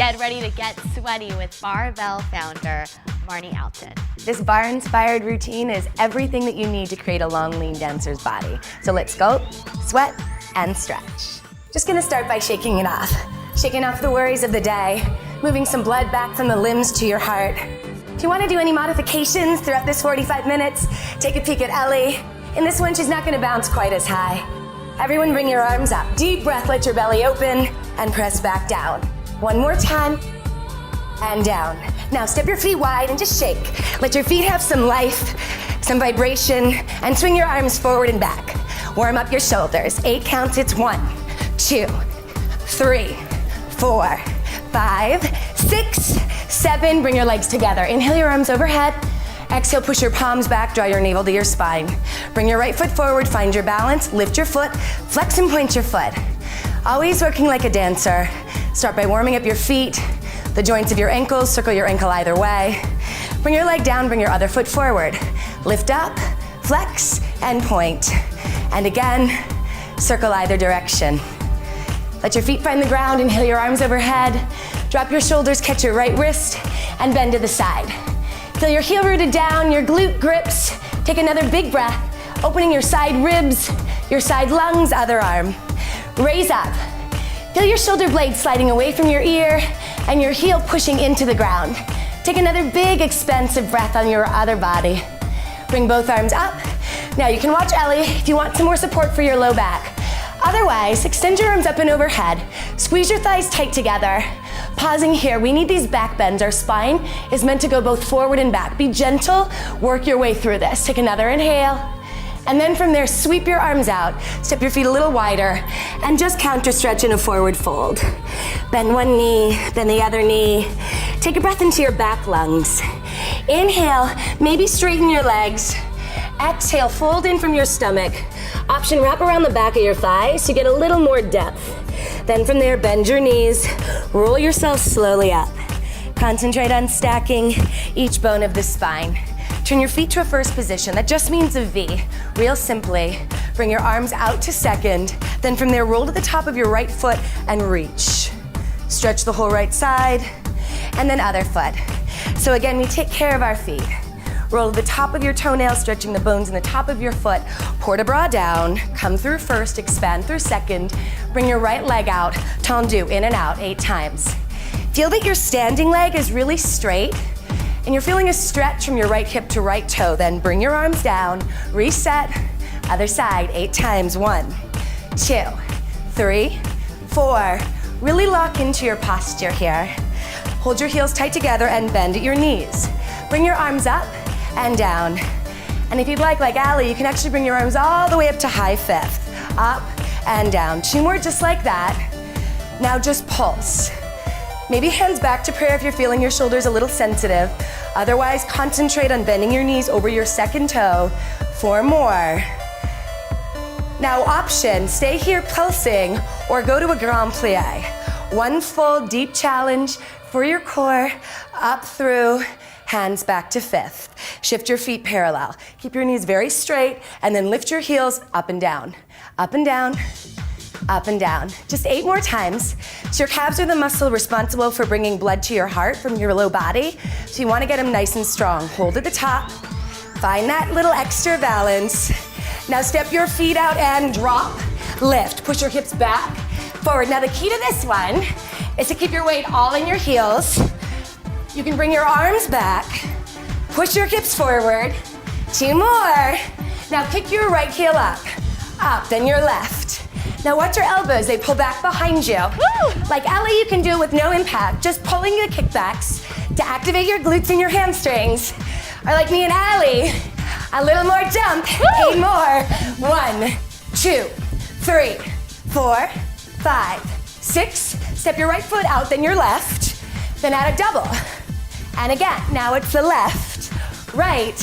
Get ready to get sweaty with barbell founder, Marnie Alton. This bar-inspired routine is everything that you need to create a long, lean dancer's body. So let's go, sweat, and stretch. Just gonna start by shaking it off. Shaking off the worries of the day, moving some blood back from the limbs to your heart. If you wanna do any modifications throughout this 45 minutes, take a peek at Ellie. In this one, she's not gonna bounce quite as high. Everyone bring your arms up. Deep breath, let your belly open, and press back down. One more time, and down. Now step your feet wide and just shake. Let your feet have some life, some vibration, and swing your arms forward and back. Warm up your shoulders. 8 counts, it's 1, 2, 3, 4, 5, 6, 7. Bring your legs together. Inhale your arms overhead. Exhale, push your palms back, draw your navel to your spine. Bring your right foot forward, find your balance, lift your foot, flex and point your foot. Always working like a dancer. Start by warming up your feet, the joints of your ankles, circle your ankle either way. Bring your leg down, bring your other foot forward. Lift up, flex, and point. And again, circle either direction. Let your feet find the ground, inhale your arms overhead. Drop your shoulders, catch your right wrist, and bend to the side. Feel your heel rooted down, your glute grips. Take another big breath, opening your side ribs, your side lungs, other arm. Raise up. Feel your shoulder blade sliding away from your ear and your heel pushing into the ground. Take another big, expansive breath on your other body. Bring both arms up. Now you can watch Ellie if you want some more support for your low back. Otherwise, extend your arms up and overhead. Squeeze your thighs tight together. Pausing here, we need these back bends. Our spine is meant to go both forward and back. Be gentle, work your way through this. Take another inhale. And then from there, sweep your arms out. Step your feet a little wider and just counter stretch in a forward fold. Bend one knee, bend the other knee. Take a breath into your back lungs. Inhale, maybe straighten your legs. Exhale, fold in from your stomach. Option, wrap around the back of your thighs to get a little more depth. Then from there, bend your knees, roll yourself slowly up. Concentrate on stacking each bone of the spine. Turn your feet to a first position. That just means a V. Real simply, bring your arms out to second. Then from there, roll to the top of your right foot and reach. Stretch the whole right side, and then other foot. So again, we take care of our feet. Roll to the top of your toenail, stretching the bones in the top of your foot. Port a bras down, come through first, expand through second. Bring your right leg out, tendu, in and out, 8 times. Feel that your standing leg is really straight, and you're feeling a stretch from your right hip to right toe. Then bring your arms down, reset, other side, 8 times. 1, 2, 3, 4. Really lock into your posture here. Hold your heels tight together and bend at your knees. Bring your arms up and down. And if you'd like Ali, you can actually bring your arms all the way up to high fifth. Up and down. 2 more just like that. Now just pulse. Maybe hands back to prayer if you're feeling your shoulders a little sensitive. Otherwise, concentrate on bending your knees over your second toe. 4 more. Now option, stay here pulsing or go to a grand plie. 1 full deep challenge for your core, up through, hands back to fifth. Shift your feet parallel. Keep your knees very straight and then lift your heels up and down. Up and down, up and down. Just 8 more times. So your calves are the muscle responsible for bringing blood to your heart from your low body. So you want to get them nice and strong. Hold at the top. Find that little extra balance. Now step your feet out and drop, lift. Push your hips back, forward. Now the key to this one is to keep your weight all in your heels. You can bring your arms back, push your hips forward. 2 more. Now kick your right heel up, then your left. Now watch your elbows, they pull back behind you. Woo! Like Ellie, you can do it with no impact, just pulling the kickbacks to activate your glutes and your hamstrings. Or like me and Ellie, a little more jump. Woo! 8 more. 1, 2, 3, 4, 5, 6. Step your right foot out, then your left. Then add a double. And again, now it's the left, right,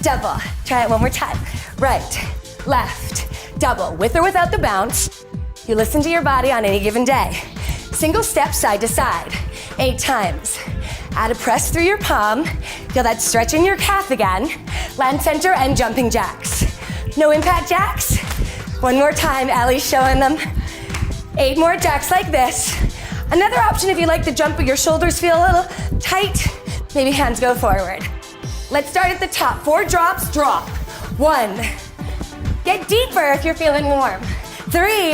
double. Try it one more time. Right, left, double. With or without the bounce. You listen to your body on any given day. Single step side to side, 8 times. Add a press through your palm. Feel that stretch in your calf again. Land center and jumping jacks. No impact jacks. 1 more time, Ellie's showing them. 8 more jacks like this. Another option, if you like the jump but your shoulders feel a little tight, maybe hands go forward. Let's start at the top. 4 drops, drop. 1. Get deeper if you're feeling warm. 3.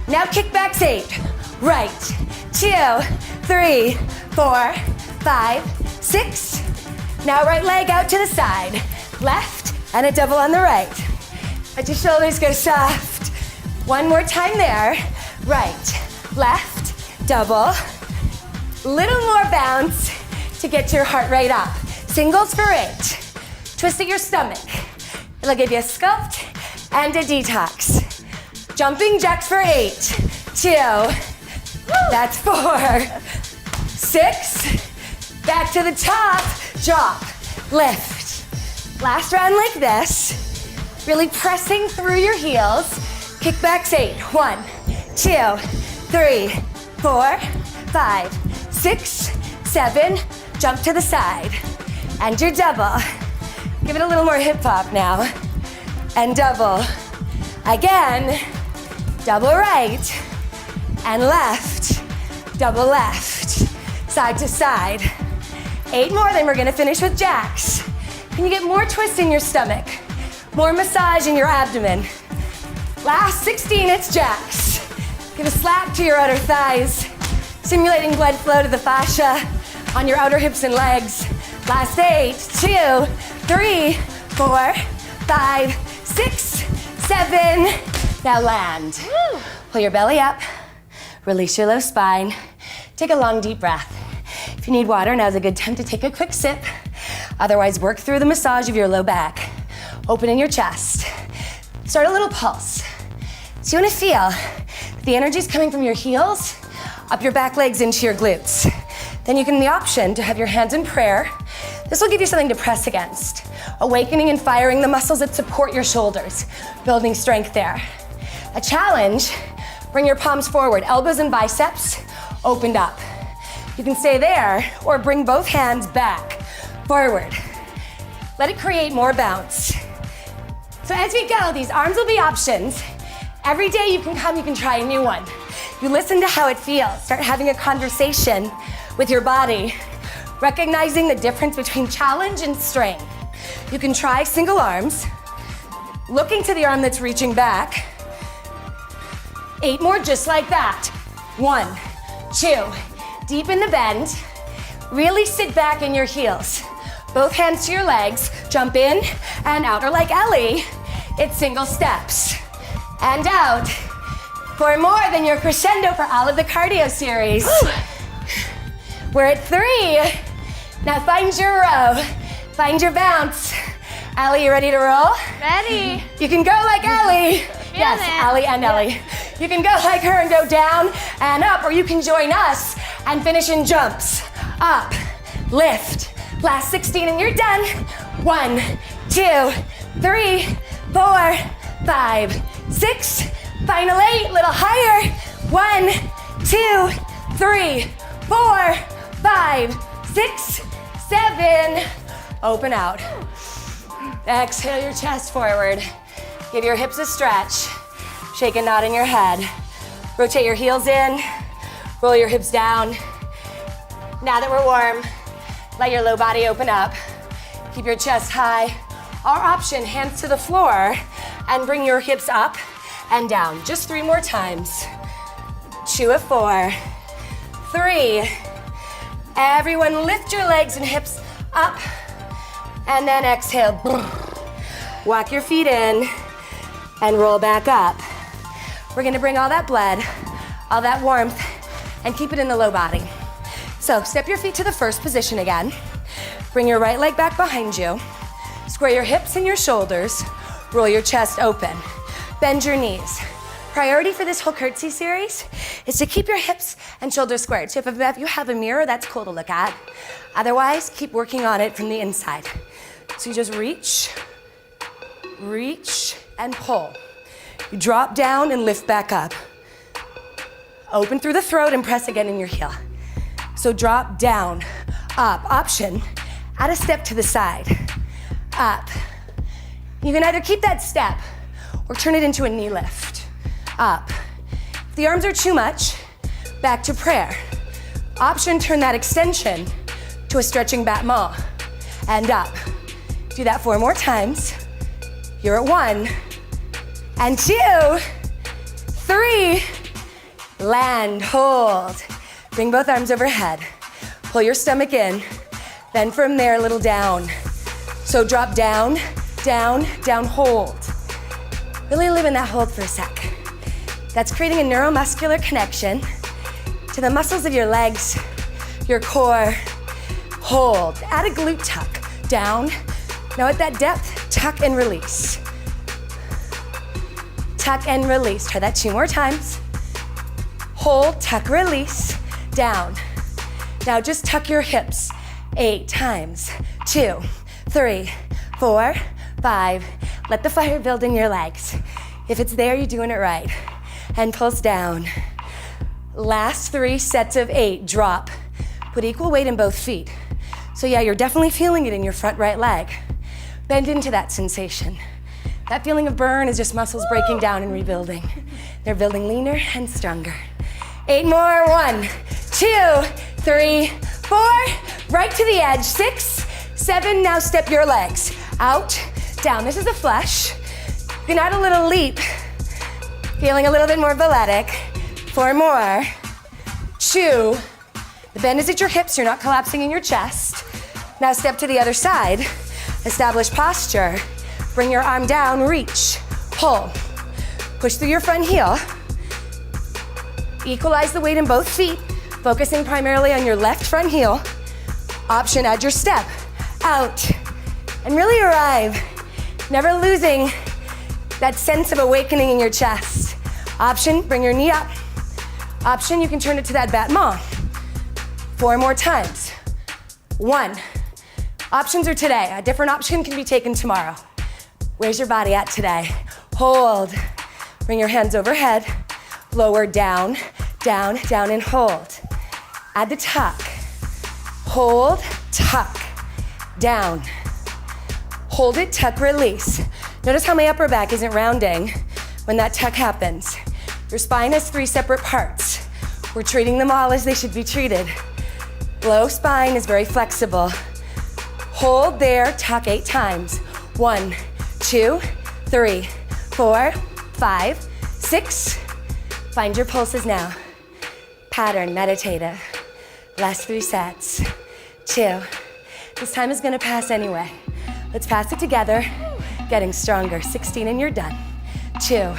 Now kickbacks 8. Right. 2, 3, 4, 5, 6. Now right leg out to the side. Left, and a double on the right. Let your shoulders go soft. 1 more time there. Right, left, double. Little more bounce to get your heart rate up. Singles for 8. Twist at your stomach. It'll give you a sculpt and a detox. Jumping jacks for 8. 2. That's 4. 6. Back to the top. Drop. Lift. Last round like this. Really pressing through your heels. Kickbacks 8. 1, 2, 3, 4, 5, 6, 7. Jump to the side. And your double. Give it a little more hip hop now. And double. Again. Double right. And left. Double left. Side to side. 8 more, then we're gonna finish with jacks. Can you get more twist in your stomach? More massage in your abdomen. Last 16, it's jacks. Give a slap to your outer thighs, simulating blood flow to the fascia on your outer hips and legs. Last 8, 2, 3, 4, 5, 6, 7. Now land. Woo. Pull your belly up, release your low spine. Take a long, deep breath. If you need water, now's a good time to take a quick sip. Otherwise, work through the massage of your low back. Opening your chest. Start a little pulse. So you want to feel the energy's coming from your heels, up your back legs into your glutes. Then you can have the option to have your hands in prayer. This will give you something to press against, awakening and firing the muscles that support your shoulders, building strength there. A challenge, bring your palms forward, elbows and biceps opened up. You can stay there or bring both hands back, forward. Let it create more bounce. So as we go, these arms will be options. Every day you can come, you can try a new one. You listen to how it feels. Start having a conversation with your body, recognizing the difference between challenge and strength. You can try single arms, looking to the arm that's reaching back. 8 more just like that. 1, 2, deep in the bend. Really sit back in your heels. Both hands to your legs, jump in and out, or like Ellie, it's single steps. And out. 4 more, then your crescendo for all of the cardio series. Woo. We're at 3. Now find your row, find your bounce. Ellie, you ready to roll? Ready. You can go like Ellie. Yes, it. Ellie and Ellie. You can go like her and go down and up, or you can join us and finish in jumps. Up, lift. Last 16 and you're done. 1, 2, 3, 4, 5, 6. Final 8, little higher. 1, 2, 3, 4, 5, 6, 7. Open out. Exhale your chest forward. Give your hips a stretch. Shake a knot in your head. Rotate your heels in. Roll your hips down. Now that we're warm, let your low body open up. Keep your chest high. Our option, hands to the floor, and bring your hips up and down. Just 3 more times. 2 of 4. 3. Everyone lift your legs and hips up, and then exhale. Walk your feet in and roll back up. We're gonna bring all that blood, all that warmth, and keep it in the low body. So step your feet to the first position again. Bring your right leg back behind you. Square your hips and your shoulders. Roll your chest open. Bend your knees. Priority for this whole curtsy series is to keep your hips and shoulders squared. So if you have a mirror, that's cool to look at. Otherwise, keep working on it from the inside. So you just reach, and pull. You drop down and lift back up. Open through the throat and press again in your heel. So drop down, up, option, add a step to the side, up. You can either keep that step or turn it into a knee lift, up. If the arms are too much, back to prayer. Option, turn that extension to a stretching battement. And up. Do that 4 more times. You're at 1, and 2, 3. Land, hold. Bring both arms overhead. Pull your stomach in. Then from there, a little down. So drop down, down, down, hold. Really live in that hold for a sec. That's creating a neuromuscular connection to the muscles of your legs, your core. Hold. Add a glute tuck. Down. Now at that depth, tuck and release. Tuck and release. Try that 2 more times. Hold, tuck, release, down. Now just tuck your hips 8 times. 2, 3, 4, 5. Let the fire build in your legs. If it's there, you're doing it right. And pulse down. Last 3 sets of 8. Drop. Put equal weight in both feet. So yeah, you're definitely feeling it in your front right leg. Bend into that sensation. That feeling of burn is just muscles breaking down and rebuilding. They're building leaner and stronger. 8 more. 1, 2, 3, 4. Right to the edge. 6, 7. Now step your legs out, down. This is a flush. You can add a little leap. Feeling a little bit more balletic. 4 more. 2. The bend is at your hips. You're not collapsing in your chest. Now step to the other side. Establish posture. Bring your arm down. Reach. Pull. Push through your front heel. Equalize the weight in both feet, focusing primarily on your left front heel. Option, add your step. Out. And really arrive. Never losing that sense of awakening in your chest. Option, bring your knee up. Option, you can turn it to that battement. 4 more times. 1. Options are today. A different option can be taken tomorrow. Where's your body at today? Hold. Bring your hands overhead. Lower, down, down, down, and hold. Add the tuck. Hold, tuck, down. Hold it, tuck, release. Notice how my upper back isn't rounding when that tuck happens. Your spine has 3 separate parts. We're treating them all as they should be treated. Low spine is very flexible. Hold there, tuck 8 times. 1, 2, 3, 4, 5, 6. Find your pulses now. Pattern, meditative. Last 3 sets. 2. This time is gonna pass anyway. Let's pass it together. Getting stronger. 16 and you're done. 2.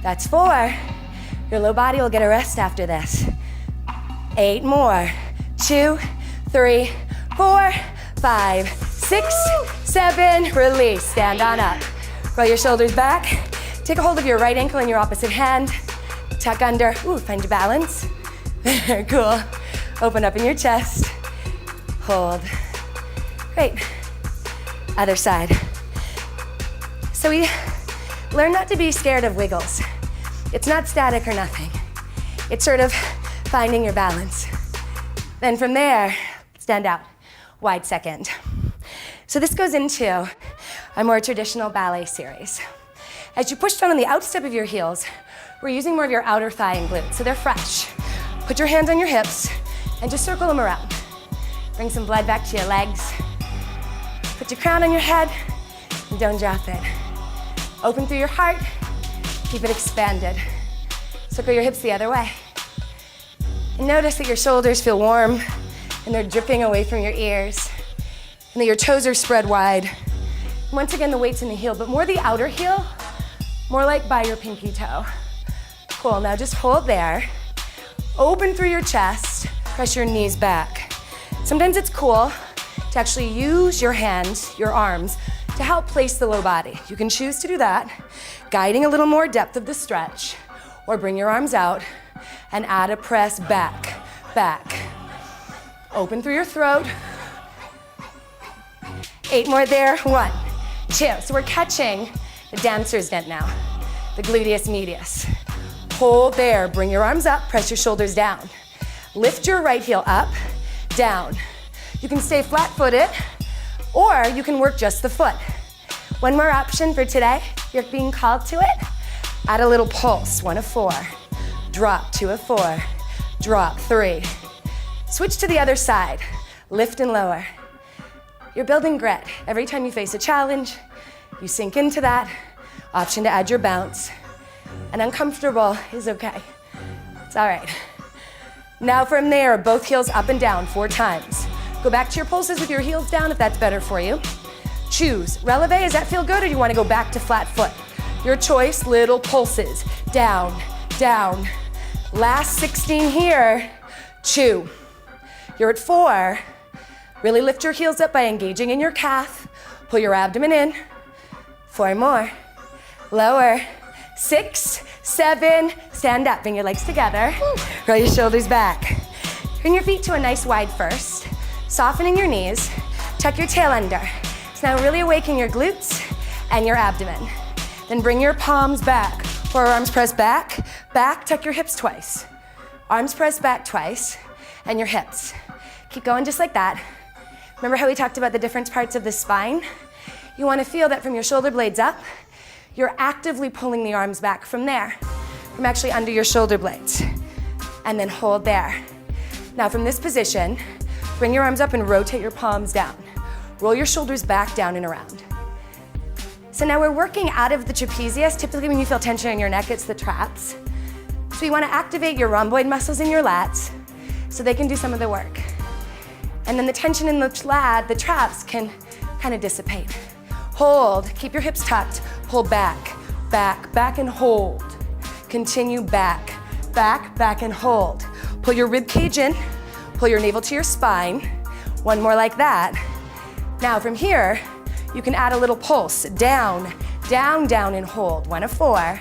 That's 4. Your low body will get a rest after this. 8 more. 2, 3, 4, 5, 6, 7. Release. Stand on up. Roll your shoulders back. Take a hold of your right ankle in your opposite hand. Tuck under. Ooh, find your balance. Cool. Open up in your chest. Hold. Great. Other side. So we learn not to be scared of wiggles. It's not static or nothing. It's sort of finding your balance. Then from there, stand out. Wide second. So this goes into a more traditional ballet series. As you push down on the outstep of your heels, we're using more of your outer thigh and glute, so they're fresh. Put your hands on your hips and just circle them around. Bring some blood back to your legs. Put your crown on your head and don't drop it. Open through your heart, keep it expanded. Circle your hips the other way. And notice that your shoulders feel warm and they're dripping away from your ears, and that your toes are spread wide. Once again, the weight's in the heel, but more the outer heel, more like by your pinky toe. Cool, now just hold there. Open through your chest, press your knees back. Sometimes it's cool to actually use your hands, your arms, to help place the low body. You can choose to do that, guiding a little more depth of the stretch, or bring your arms out and add a press back, back. Open through your throat. 8 more there. 1, 2. So we're catching the dancer's dent now, the gluteus medius. Hold there. Bring your arms up. Press your shoulders down. Lift your right heel up, down. You can stay flat-footed, or you can work just the foot. One more option for today. You're being called to it. Add a little pulse. 1 of 4. Drop. 2 of 4. drop, 3. Switch to the other side, lift and lower. You're building grit. Every time you face a challenge, you sink into that. Option to add your bounce. And uncomfortable is okay. It's all right. Now from there, both heels up and down 4 times. Go back to your pulses with your heels down if that's better for you. Choose. Releve, does that feel good, or do you want to go back to flat foot? Your choice, little pulses. Down, down. Last 16 here. 2. You're at 4. Really lift your heels up by engaging in your calf. Pull your abdomen in. 4 more. Lower. 6, 7. Stand up. Bring your legs together. Roll your shoulders back. Bring your feet to a nice wide first. Softening your knees. Tuck your tail under. So now really awaken your glutes and your abdomen. Then bring your palms back. Forearms press back. Back. Tuck your hips twice. Arms press back twice. And your hips. Keep going just like that. Remember how we talked about the different parts of the spine? You want to feel that from your shoulder blades up, you're actively pulling the arms back from there, from actually under your shoulder blades. And then hold there. Now from this position, bring your arms up and rotate your palms down. Roll your shoulders back, down, and around. So now we're working out of the trapezius. Typically when you feel tension in your neck, it's the traps. So you want to activate your rhomboid muscles in your lats so they can do some of the work. And then the tension in the traps can kind of dissipate. Hold, keep your hips tucked, pull back, back, back and hold. Continue back, back, back and hold. Pull your rib cage in, pull your navel to your spine. 1 more like that. Now from here, you can add a little pulse. Down, down, down and hold. 1 of 4.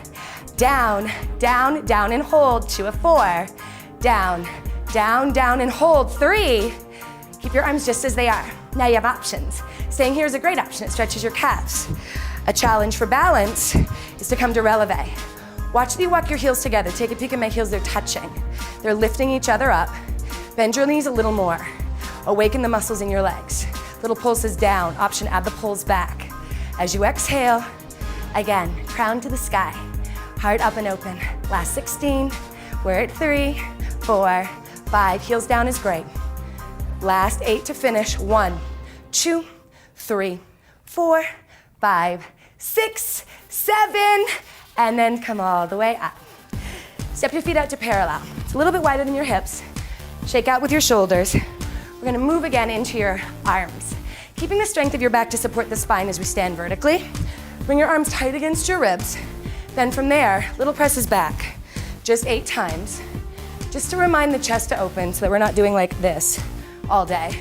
Down, down, down and hold. 2 of 4. Down, down, down and hold. 3. Keep your arms just as they are. Now you have options. Staying here is a great option. It stretches your calves. A challenge for balance is to come to releve. Watch me walk your heels together. Take a peek at my heels. They're touching. They're lifting each other up. Bend your knees a little more. Awaken the muscles in your legs. Little pulses down. Option, add the pulls back. As you exhale, again, crown to the sky. Heart up and open. Last 16. We're at 3, 4, 5. Heels down is great. Last 8 to finish. 1, 2, 3, 4, 5, 6, 7, and then come all the way up. Step your feet out to parallel. It's a little bit wider than your hips. Shake out with your shoulders. We're gonna move again into your arms. Keeping the strength of your back to support the spine as we stand vertically. Bring your arms tight against your ribs. Then from there, little presses back. Just 8 times. Just to remind the chest to open so that we're not doing like this all day.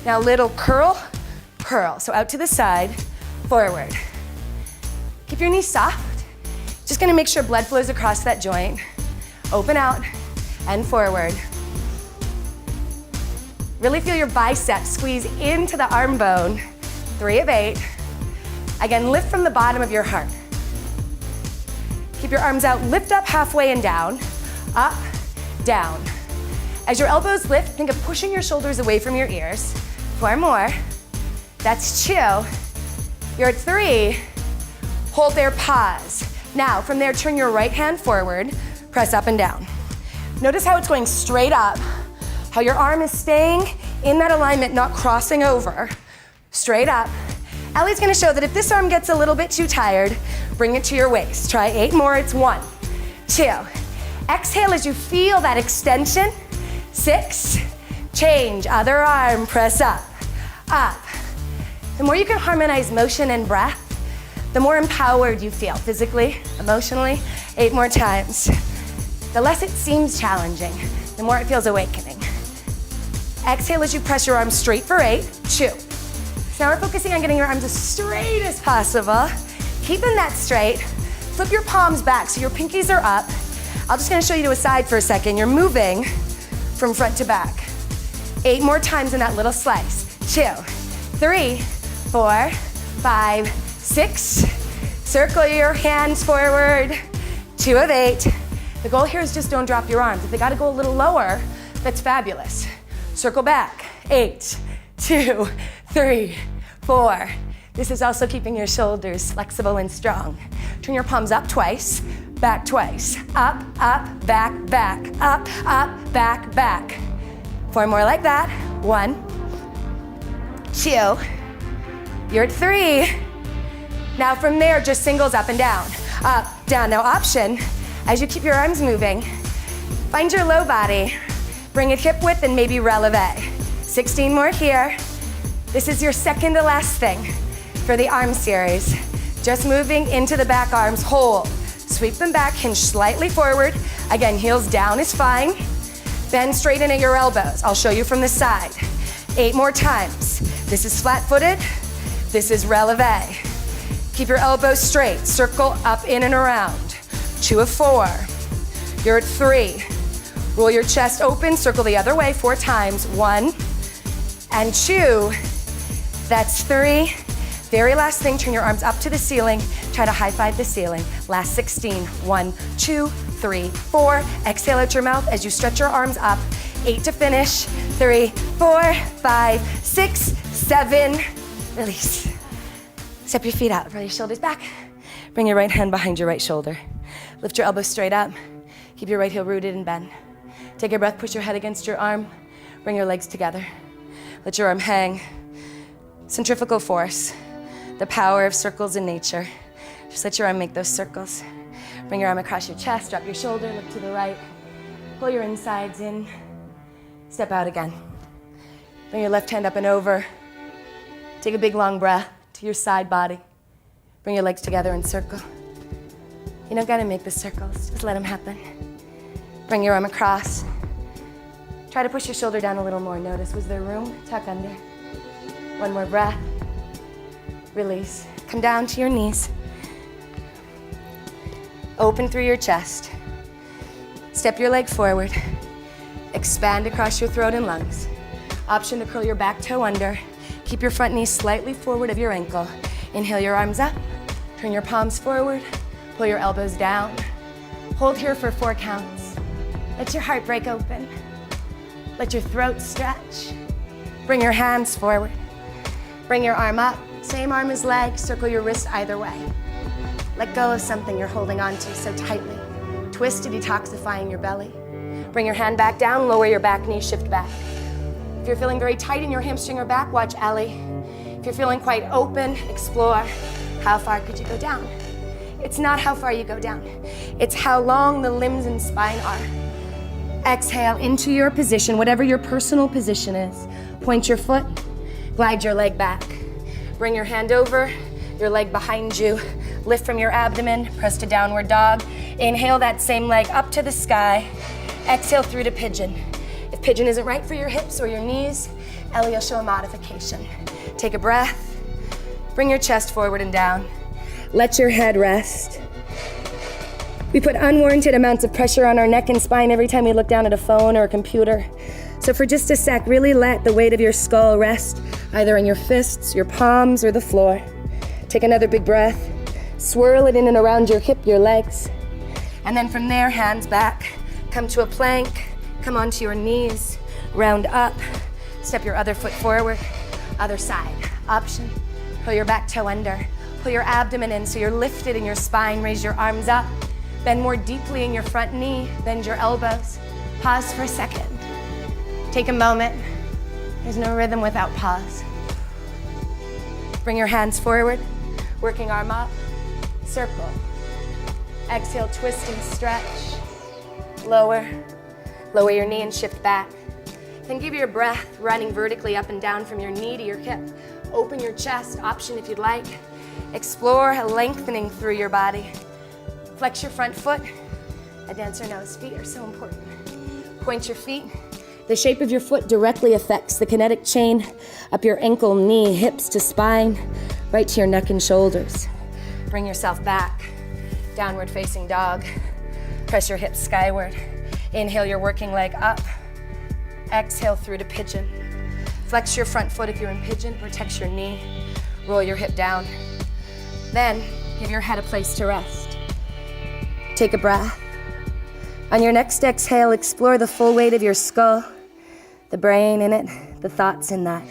Now little curl, curl. So out to the side, forward. Keep your knees soft. Just gonna make sure blood flows across that joint. Open out and forward. Really feel your biceps squeeze into the arm bone. 3 of 8. Again, lift from the bottom of your heart. Keep your arms out, lift up halfway and down. Up, down. As your elbows lift, think of pushing your shoulders away from your ears. 4 more. That's 2. You're at 3. Hold there, pause. Now, from there, turn your right hand forward, press up and down. Notice how it's going straight up, how your arm is staying in that alignment, not crossing over. Straight up. Ellie's gonna show that if this arm gets a little bit too tired, bring it to your waist. Try 8 more, it's 1, 2. Exhale as you feel that extension. 6, change, other arm, press up, up. The more you can harmonize motion and breath, the more empowered you feel physically, emotionally. 8 more times. The less it seems challenging, the more it feels awakening. Exhale as you press your arms straight for 8, 2. So now we're focusing on getting your arms as straight as possible. Keeping that straight. Flip your palms back so your pinkies are up. I'm just gonna show you to a side for a second. You're moving from front to back. 8 more times in that little slice. 2, 3, 4, 5, 6. Circle your hands forward. 2 of 8. The goal here is just don't drop your arms. If they gotta go a little lower, that's fabulous. Circle back. 8, 2, 3, 4. This is also keeping your shoulders flexible and strong. Turn your palms up twice. back twice. Up, up, back, back, up, back, back. 4 more like that. 1, 2, you're at 3. Now from there, just singles up and down. Up, down. Now option, as you keep your arms moving, find your low body, bring it hip width and maybe releve. 16 more here. This is your second to last thing for the arm series. Just moving into the back arms, hold. Sweep them back, hinge slightly forward. Again, heels down is fine. Bend straight in at your elbows. I'll show you from the side. 8 more times. This is flat-footed. This is releve. Keep your elbows straight. Circle up, in, and around. 2 of 4. You're at 3. Roll your chest open. Circle the other way 4 times. 1 and 2. That's 3. Very last thing, turn your arms up to the ceiling. Try to high-five the ceiling. Last 16. 1, 2, 3, 4. Exhale out your mouth as you stretch your arms up. 8 to finish. 3, 4, 5, 6, 7. Release. Step your feet out. Roll your shoulders back. Bring your right hand behind your right shoulder. Lift your elbows straight up. Keep your right heel rooted and bend. Take a breath. Push your head against your arm. Bring your legs together. Let your arm hang. Centrifugal force. The power of circles in nature. Just let your arm make those circles. Bring your arm across your chest, drop your shoulder, look to the right. Pull your insides in. Step out again. Bring your left hand up and over. Take a big long breath to your side body. Bring your legs together and circle. You don't gotta make the circles, just let them happen. Bring your arm across. Try to push your shoulder down a little more. Notice, was there room? Tuck under. 1 more breath. Release. Come down to your knees. Open through your chest. Step your leg forward. Expand across your throat and lungs. Option to curl your back toe under. Keep your front knee slightly forward of your ankle. Inhale your arms up. Turn your palms forward. Pull your elbows down. Hold here for 4 counts. Let your heart break open. Let your throat stretch. Bring your hands forward. Bring your arm up. Same arm as leg. Circle your wrist either way. Let go of something you're holding on to so tightly. Twist to detoxifying your belly. Bring your hand back down. Lower your back knee. Shift back. If you're feeling very tight in your hamstring or back, watch Ellie. If you're feeling quite open, explore how far could you go down. It's not how far you go down. It's how long the limbs and spine are. Exhale into your position, whatever your personal position is. Point your foot, glide your leg back. Bring your hand over, your leg behind you. Lift from your abdomen, press to downward dog. Inhale that same leg up to the sky. Exhale through to pigeon. If pigeon isn't right for your hips or your knees, Ellie will show a modification. Take a breath. Bring your chest forward and down. Let your head rest. We put unwarranted amounts of pressure on our neck and spine every time we look down at a phone or a computer. So for just a sec, really let the weight of your skull rest either in your fists, your palms, or the floor. Take another big breath. Swirl it in and around your hip, your legs. And then from there, hands back. Come to a plank. Come onto your knees. Round up. Step your other foot forward. Other side. Option. Pull your back toe under. Pull your abdomen in so you're lifted in your spine. Raise your arms up. Bend more deeply in your front knee. Bend your elbows. Pause for a second. Take a moment. There's no rhythm without pause. Bring your hands forward. Working arm up. Circle. Exhale, twist and stretch. Lower. Lower your knee and shift back. Then give your breath running vertically up and down from your knee to your hip. Open your chest, option if you'd like. Explore a lengthening through your body. Flex your front foot. A dancer knows feet are so important. Point your feet. The shape of your foot directly affects the kinetic chain up your ankle, knee, hips to spine, right to your neck and shoulders. Bring yourself back. Downward facing dog. Press your hips skyward. Inhale your working leg up. Exhale through to pigeon. Flex your front foot if you're in pigeon. Protects your knee. Roll your hip down. Then give your head a place to rest. Take a breath. On your next exhale, explore the full weight of your skull, the brain in it, the thoughts in that.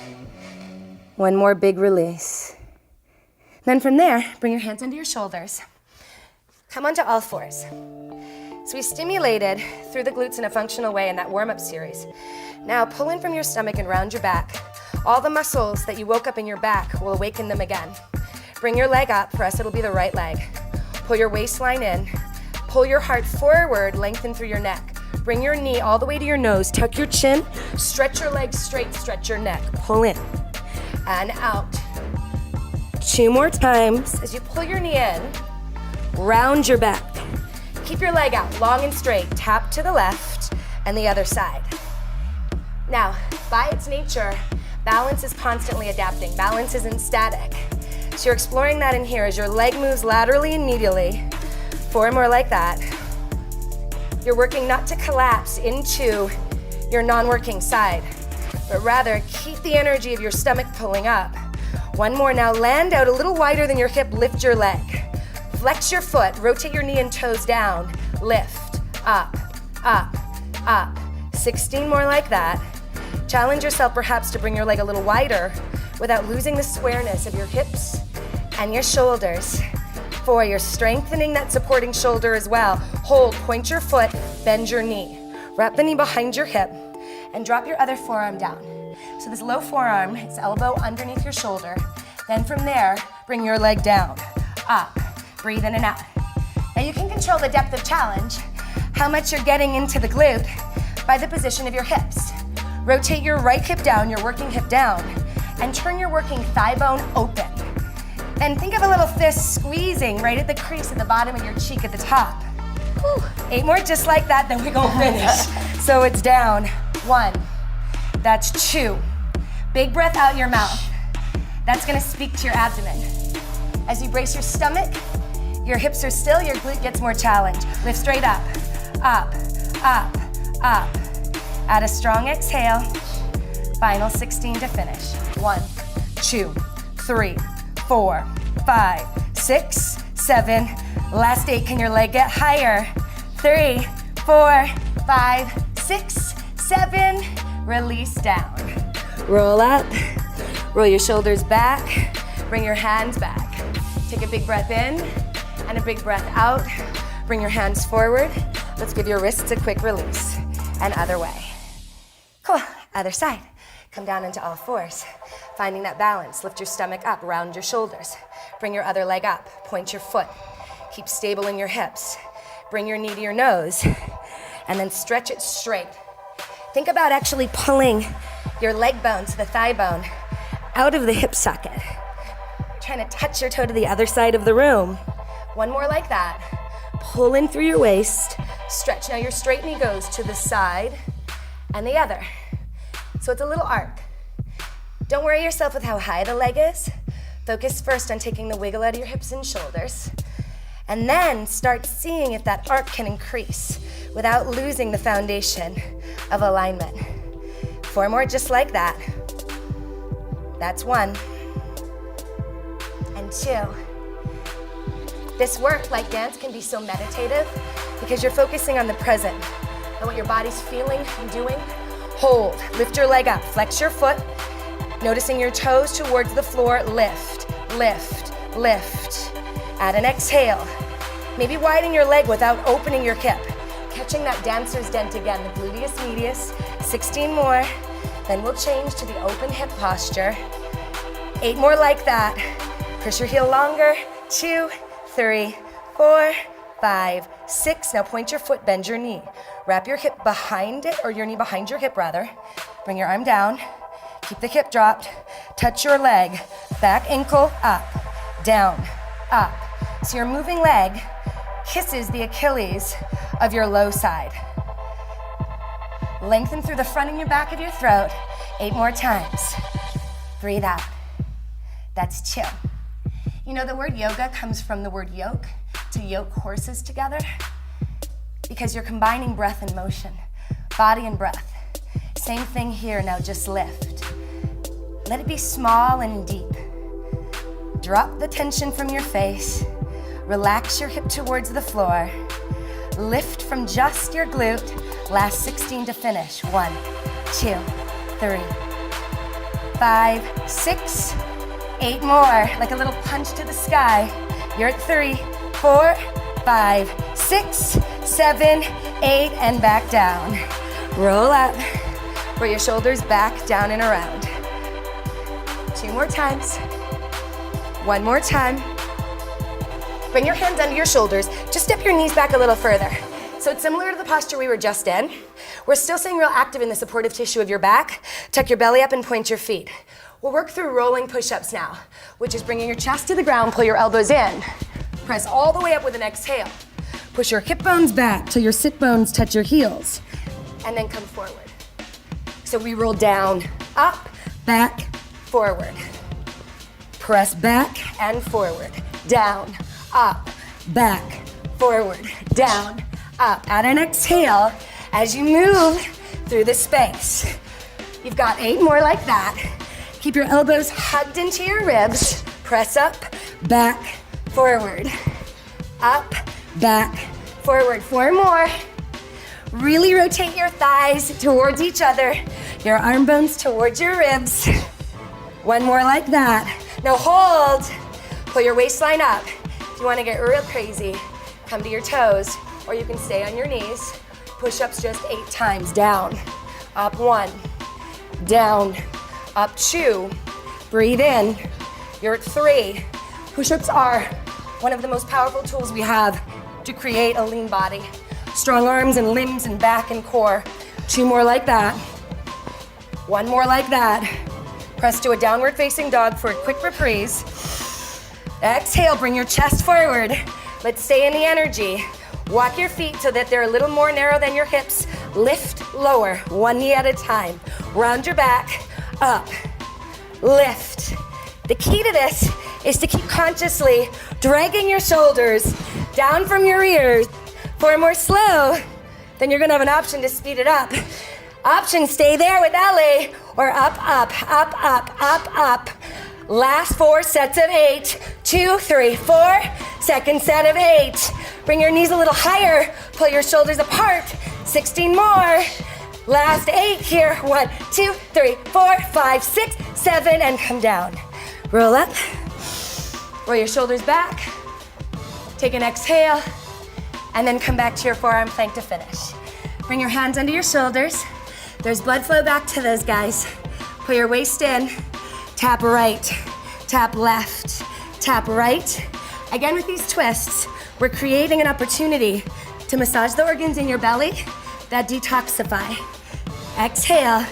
One more big release. Then from there, bring your hands under your shoulders. Come onto all fours. So we stimulated through the glutes in a functional way in that warm-up series. Now pull in from your stomach and round your back. All the muscles that you woke up in your back will awaken them again. Bring your leg up. For us, it'll be the right leg. Pull your waistline in. Pull your heart forward, lengthen through your neck. Bring your knee all the way to your nose. Tuck your chin. Stretch your legs straight. Stretch your neck. Pull in and out. 2 more times. As you pull your knee in, round your back. Keep your leg out, long and straight. Tap to the left and the other side. Now, by its nature, balance is constantly adapting. Balance isn't static. So you're exploring that in here as your leg moves laterally and medially. 4 more like that. You're working not to collapse into your non-working side, but rather keep the energy of your stomach pulling up. 1 more now, land out a little wider than your hip, lift your leg. Flex your foot, rotate your knee and toes down. Lift, up, up, up. 16 more like that. Challenge yourself perhaps to bring your leg a little wider without losing the squareness of your hips and your shoulders. 4, you're strengthening that supporting shoulder as well. Hold, point your foot, bend your knee. Wrap the knee behind your hip and drop your other forearm down. So this low forearm is elbow underneath your shoulder. Then from there, bring your leg down, up. Breathe in and out. Now you can control the depth of challenge, how much you're getting into the glute, by the position of your hips. Rotate your right hip down, your working hip down, and turn your working thigh bone open. Then think of a little fist squeezing right at the crease at the bottom of your cheek at the top. Whew. 8 more just like that, then we're gonna finish. So it's down. 1. That's 2. Big breath out your mouth. That's gonna speak to your abdomen. As you brace your stomach, your hips are still, your glute gets more challenge. Lift straight up, up, up, up. Add a strong exhale. Final 16 to finish. 1, 2, 3, 4, 5, 6, 7. Last 8, can your leg get higher? 3, 4, 5, 6, 7. Release down. Roll up, roll your shoulders back, bring your hands back. Take a big breath in and a big breath out. Bring your hands forward. Let's give your wrists a quick release. And other way. Cool, other side. Come down into all fours. Finding that balance, lift your stomach up, round your shoulders. Bring your other leg up, point your foot. Keep stable in your hips. Bring your knee to your nose, and then stretch it straight. Think about actually pulling your leg bones, the thigh bone, out of the hip socket. Trying to touch your toe to the other side of the room. 1 more like that. Pull in through your waist, stretch. Now your straight knee goes to the side and the other. So it's a little arc. Don't worry yourself with how high the leg is. Focus first on taking the wiggle out of your hips and shoulders. And then start seeing if that arc can increase without losing the foundation of alignment. 4 more just like that. That's 1. And 2. This work, like dance, can be so meditative because you're focusing on the present and what your body's feeling and doing. Hold, lift your leg up, flex your foot, noticing your toes towards the floor. Lift, lift, lift. Add an exhale. Maybe widen your leg without opening your hip. Catching that dancer's dent again, the gluteus medius. 16 more. Then we'll change to the open hip posture. 8 more like that. Push your heel longer. 2, 3, 4, 5, 6. Now point your foot, bend your knee. Wrap your hip behind it, or your knee behind your hip rather. Bring your arm down. Keep the hip dropped. Touch your leg. Back ankle up, down, up. So your moving leg kisses the Achilles of your low side. Lengthen through the front and your back of your throat. 8 more times. Breathe out. That's 2. You know, the word yoga comes from the word yoke, to yoke horses together, because you're combining breath and motion, body and breath. Same thing here, now just lift. Let it be small and deep. Drop the tension from your face. Relax your hip towards the floor. Lift from just your glute. Last 16 to finish. 1, 2, 3, 5, 6, 8 more. Like a little punch to the sky. You're at 3, 4, 5, 6, 7, 8, and back down. Roll up. Bring your shoulders back, down, and around. 2 more times. 1 more time. Bring your hands under your shoulders. Just step your knees back a little further. So it's similar to the posture we were just in. We're still staying real active in the supportive tissue of your back. Tuck your belly up and point your feet. We'll work through rolling push-ups now, which is bringing your chest to the ground, pull your elbows in. Press all the way up with an exhale. Push your hip bones back till your sit bones touch your heels. And then come forward. So we roll down, up, back, forward. Press back and forward. Down, up, back, forward, down, up. Add an exhale as you move through the space. You've got 8 more like that. Keep your elbows hugged into your ribs. Press up, back, forward. Up, back, forward. 4 more. Really rotate your thighs towards each other, your arm bones towards your ribs. 1 more like that. Now hold. Pull your waistline up. If you want to get real crazy, come to your toes, or you can stay on your knees. Push-ups just 8 times. Down, up 1, down, up 2. Breathe in. You're at 3. Push-ups are one of the most powerful tools we have to create a lean body. Strong arms and limbs and back and core. 2 more like that. 1 more like that. Press to a downward facing dog for a quick reprise. Exhale, bring your chest forward. Let's stay in the energy. Walk your feet so that they're a little more narrow than your hips. Lift lower, 1 knee at a time. Round your back, up, lift. The key to this is to keep consciously dragging your shoulders down from your ears. For more slow, then you're gonna have an option to speed it up. Option, stay there with Ellie, or up, up, up, up, up, up. Last 4 sets of 8. 2, 3, 4. Second set of 8. Bring your knees a little higher. Pull your shoulders apart. 16 more. Last 8 here. 1, 2, 3, 4, 5, 6, 7, and come down. Roll up. Roll your shoulders back. Take an exhale, and then come back to your forearm plank to finish. Bring your hands under your shoulders. There's blood flow back to those guys. Pull your waist in. Tap right, tap left, tap right. Again, with these twists, we're creating an opportunity to massage the organs in your belly that detoxify. Exhale.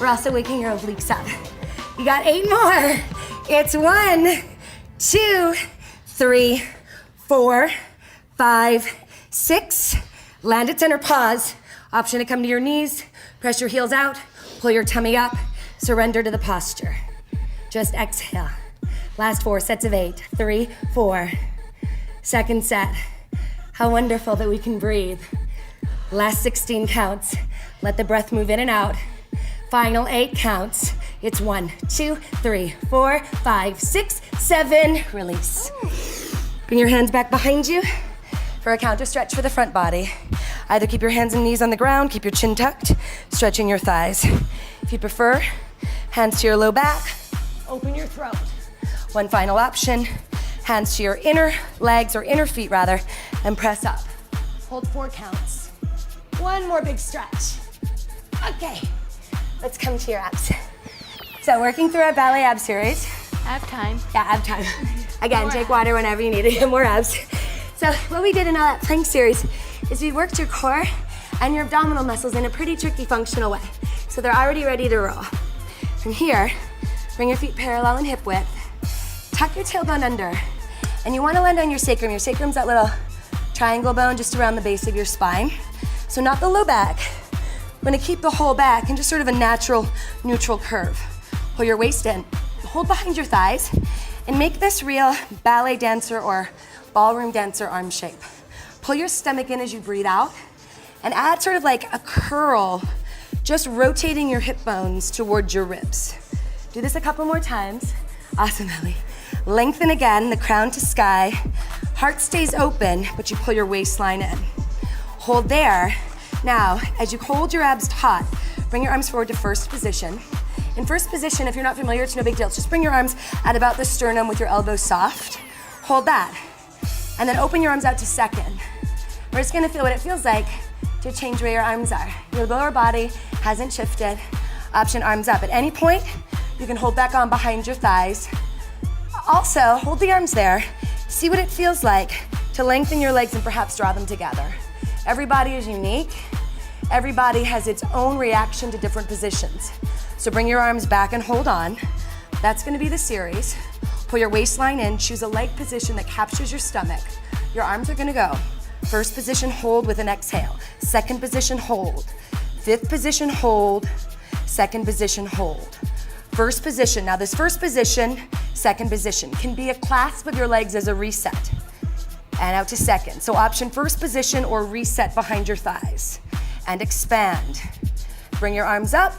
We're also waking your obliques up. You got 8 more. It's 1, 2, 3, 4, 5, 6. Land at center, pause. Option to come to your knees. Press your heels out. Pull your tummy up. Surrender to the posture. Just exhale. Last 4 sets of 8. 3, 4. Second set. How wonderful that we can breathe. Last 16 counts. Let the breath move in and out. Final 8 counts. It's 1, 2, 3, 4, 5, 6, 7. Release. Bring your hands back behind you for a counter stretch for the front body. Either keep your hands and knees on the ground, keep your chin tucked, stretching your thighs. If you prefer, hands to your low back, open your throat. One final option, hands to your inner legs, or inner feet rather, and press up. Hold 4 counts. 1 more big stretch. Okay, let's come to your abs. So working through our ballet ab series. Ab time. Yeah, ab time. Again, take water whenever you need it, more abs. So what we did in our plank series is we worked your core and your abdominal muscles in a pretty tricky functional way. So they're already ready to roll. From here, bring your feet parallel in hip width. Tuck your tailbone under. And you want to land on your sacrum. Your sacrum's that little triangle bone just around the base of your spine. So not the low back. We're gonna keep the whole back in just sort of a natural, neutral curve. Pull your waist in. Hold behind your thighs and make this real ballet dancer or ballroom dancer arm shape. Pull your stomach in as you breathe out and add sort of like a curl, just rotating your hip bones towards your ribs. Do this a couple more times. Awesome, Ellie. Lengthen again, the crown to sky. Heart stays open, but you pull your waistline in. Hold there. Now, as you hold your abs taut, bring your arms forward to first position. In first position, if you're not familiar, it's no big deal. Just bring your arms at about the sternum with your elbows soft. Hold that. And then open your arms out to second. We're just gonna feel what it feels like to change where your arms are. Your lower body hasn't shifted. Option arms up. At any point, you can hold back on behind your thighs. Also, hold the arms there. See what it feels like to lengthen your legs and perhaps draw them together. Everybody is unique. Everybody has its own reaction to different positions. So bring your arms back and hold on. That's gonna be the series. Pull your waistline in, choose a leg position that captures your stomach. Your arms are gonna go. First position, hold with an exhale. Second position, hold. Fifth position, hold. Second position, hold. First position. Now this first position, second position, can be a clasp of your legs as a reset. And out to second. So option first position or reset behind your thighs. And expand. Bring your arms up,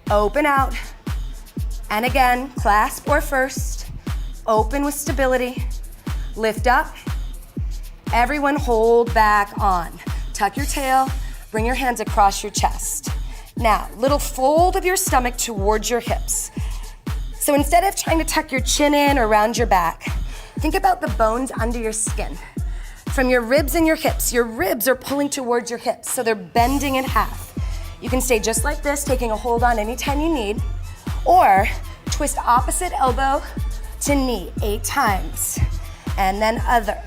open out, and again, clasp or first, open with stability, lift up. Everyone hold back on. Tuck your tail, bring your hands across your chest. Now, little fold of your stomach towards your hips. So instead of trying to tuck your chin in or around your back, think about the bones under your skin. From your ribs and your hips, your ribs are pulling towards your hips, so they're bending in half. You can stay just like this, taking a hold on anytime you need, or twist opposite elbow to knee 8 times, and then other,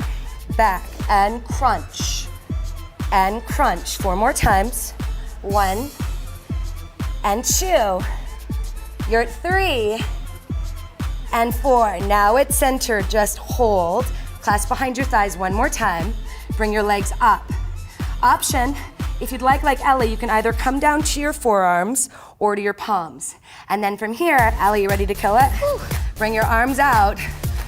back, and crunch, 4 more times, 1, and 2, you're at 3, and 4. Now at center, just hold. Clasp behind your thighs 1 more time. Bring your legs up. Option, if you'd like Ellie, you can either come down to your forearms or to your palms. And then from here, Ellie, you ready to kill it? Woo. Bring your arms out.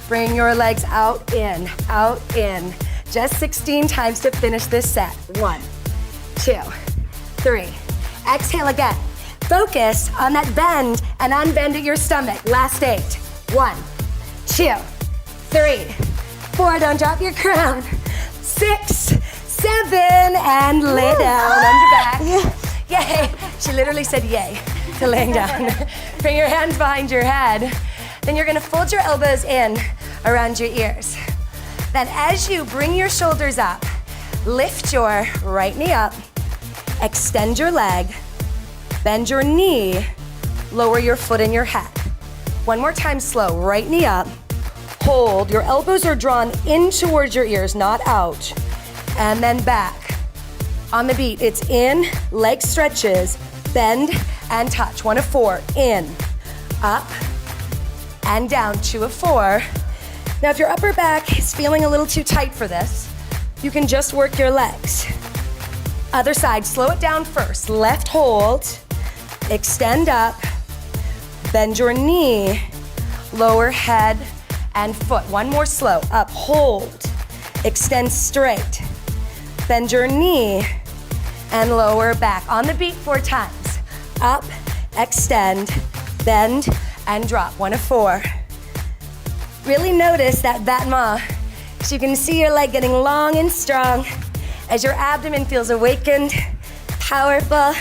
Bring your legs out, in, out, in. Just 16 times to finish this set. 1, 2, 3. Exhale again. Focus on that bend and unbend at your stomach. Last 8. 1, 2, 3. 4, don't drop your crown. 6, 7, and lay down on your back. Yay. She literally said yay to laying down. Bring your hands behind your head. Then you're gonna fold your elbows in around your ears. Then as you bring your shoulders up, lift your right knee up, extend your leg, bend your knee, lower your foot in your head. 1 more time, slow, right knee up. Hold, your elbows are drawn in towards your ears, not out. And then back. On the beat, it's in, leg stretches, bend and touch. 1 of 4, in, up, and down. 2 of 4. Now if your upper back is feeling a little too tight for this, you can just work your legs. Other side, slow it down first. Left hold, extend up, bend your knee, lower head, and foot. 1 more slow. Up, hold, extend straight, bend your knee, and lower back. On the beat 4 times. Up, extend, bend, and drop. 1 of 4. Really notice that battement, so you can see your leg getting long and strong as your abdomen feels awakened, powerful.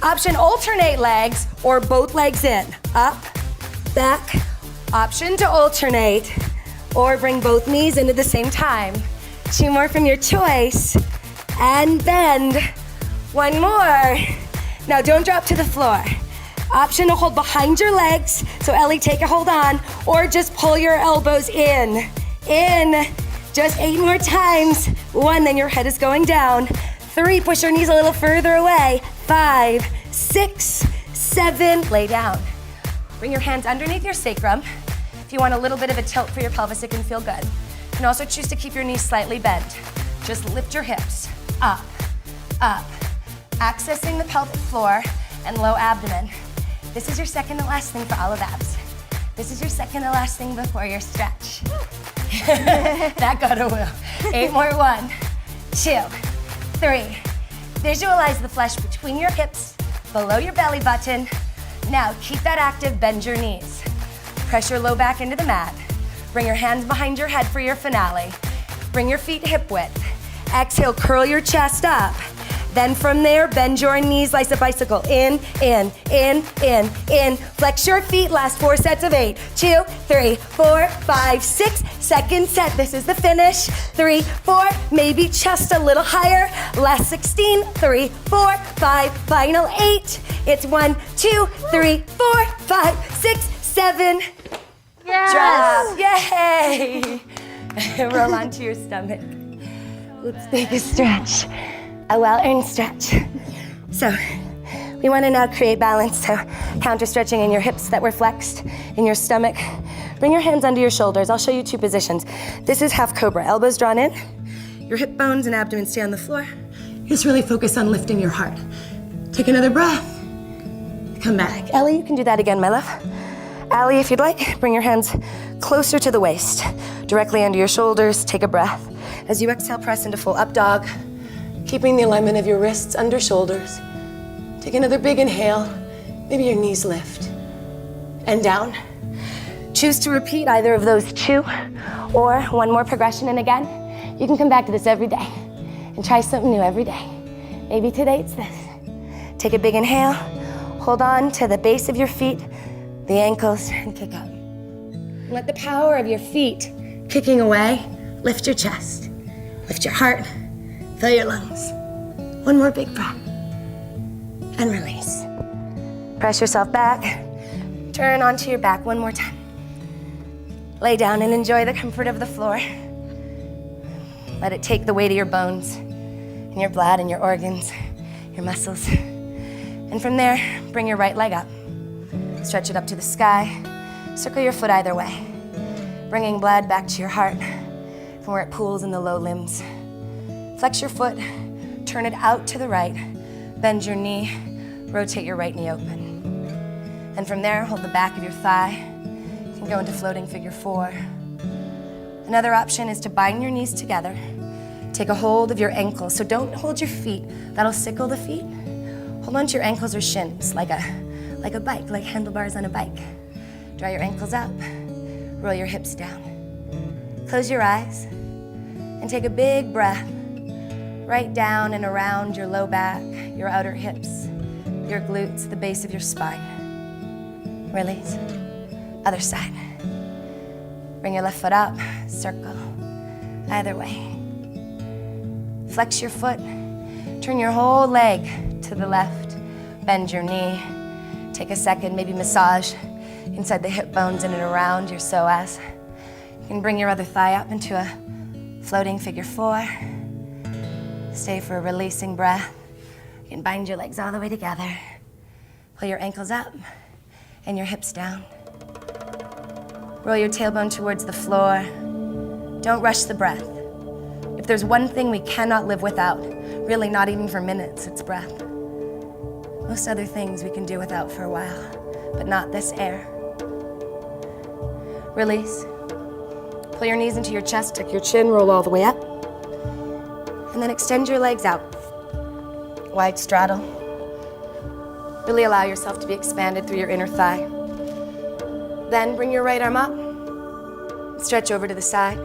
Option, alternate legs or both legs in. Up, back. Option to alternate or bring both knees in at the same time. 2 more from your choice. And bend. 1 more. Now don't drop to the floor. Option to hold behind your legs. So Ellie, take a hold on. Or just pull your elbows in. In. Just 8 more times. 1, then your head is going down. 3, push your knees a little further away. 5, 6, 7, lay down. Bring your hands underneath your sacrum. If you want a little bit of a tilt for your pelvis, it can feel good. You can also choose to keep your knees slightly bent. Just lift your hips, up, up. Accessing the pelvic floor and low abdomen. This is your second to last thing for olive abs. This is your second to last thing before your stretch. That got a woo. 8 more, 1, 2, 3. Visualize the flesh between your hips, below your belly button. Now keep that active, bend your knees. Press your low back into the mat. Bring your hands behind your head for your finale. Bring your feet hip width. Exhale, curl your chest up. Then from there, bend your knees like a bicycle. In. Flex your feet, last 4 sets of 8. 2, 3, 4, 5, 6. Second set, this is the finish. 3, 4, maybe chest a little higher. Last 16, 3, 4, 5, final 8. It's 1, 2, 3, 4, 5, 6, 7. Yes. Drop, yay! Roll onto your stomach. Let's take a stretch, a well-earned stretch. So, we want to now create balance, so counter stretching in your hips that were flexed, in your stomach. Bring your hands under your shoulders. I'll show you 2 positions. This is half cobra, elbows drawn in. Your hip bones and abdomen stay on the floor. Just really focus on lifting your heart. Take another breath. Come back. Ellie, you can do that again, my love. Allie, if you'd like, bring your hands closer to the waist, directly under your shoulders. Take a breath. As you exhale, press into full up dog, keeping the alignment of your wrists under shoulders. Take another big inhale. Maybe your knees lift. And down. Choose to repeat either of those 2 or one more progression. And again, you can come back to this every day and try something new every day. Maybe today it's this. Take a big inhale. Hold on to the base of your feet, the ankles, and kick up. Let the power of your feet kicking away lift your chest, lift your heart, fill your lungs. One more big breath. And release. Press yourself back. Turn onto your back one more time. Lay down and enjoy the comfort of the floor. Let it take the weight of your bones, and your blood, and your organs, your muscles. And from there, bring your right leg up. Stretch it up to the sky. Circle your foot either way, bringing blood back to your heart from where it pools in the low limbs. Flex your foot, turn it out to the right, bend your knee, rotate your right knee open. And from there, hold the back of your thigh. You can go into floating figure 4. Another option is to bind your knees together. Take a hold of your ankles. So don't hold your feet. That'll sickle the feet. Hold on to your ankles or shins like a bike, like handlebars on a bike. Draw your ankles up. Roll your hips down. Close your eyes and take a big breath right down and around your low back, your outer hips, your glutes, the base of your spine. Release. Other side. Bring your left foot up, circle, either way. Flex your foot, turn your whole leg to the left, bend your knee. Take a second, maybe massage inside the hip bones in and around your psoas. You can bring your other thigh up into a floating figure 4. Stay for a releasing breath. You can bind your legs all the way together. Pull your ankles up and your hips down. Roll your tailbone towards the floor. Don't rush the breath. If there's one thing we cannot live without, really not even for minutes, it's breath. Most other things we can do without for a while, but not this air. Release. Pull your knees into your chest, tuck your chin, roll all the way up. And then extend your legs out. Wide straddle. Really allow yourself to be expanded through your inner thigh. Then bring your right arm up. Stretch over to the side.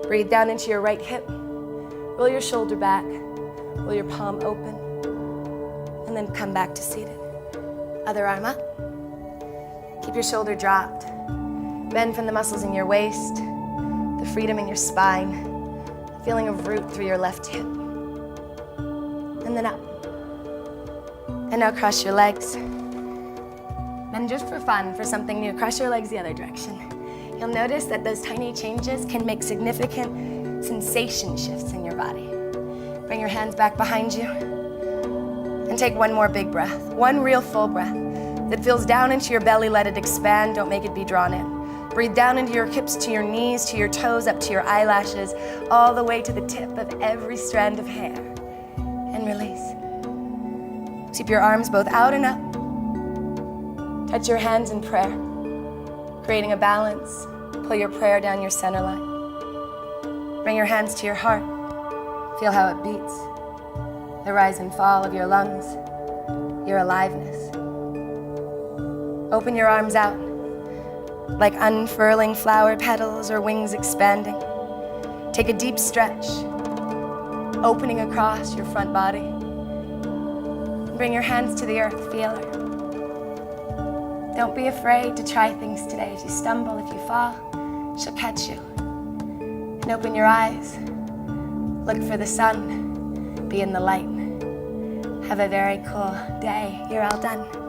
Breathe down into your right hip. Roll your shoulder back. Roll your palm open. And then come back to seated. Other arm up. Keep your shoulder dropped. Bend from the muscles in your waist, the freedom in your spine, feeling of root through your left hip. And then up. And now cross your legs. And just for fun, for something new, cross your legs the other direction. You'll notice that those tiny changes can make significant sensation shifts in your body. Bring your hands back behind you and take one more big breath, one real full breath that feels down into your belly. Let it expand, don't make it be drawn in. Breathe down into your hips, to your knees, to your toes, up to your eyelashes, all the way to the tip of every strand of hair. And release. Keep your arms both out and up. Touch your hands in prayer, creating a balance. Pull your prayer down your center line. Bring your hands to your heart. Feel how it beats. The rise and fall of your lungs, your aliveness. Open your arms out, like unfurling flower petals or wings expanding. Take a deep stretch. opening across your front body. Bring your hands to the earth, feel her. Don't be afraid to try things today. As you stumble, if you fall, she'll catch you. And open your eyes. Look for the sun. Be in the light. Have a very cool day. You're all done.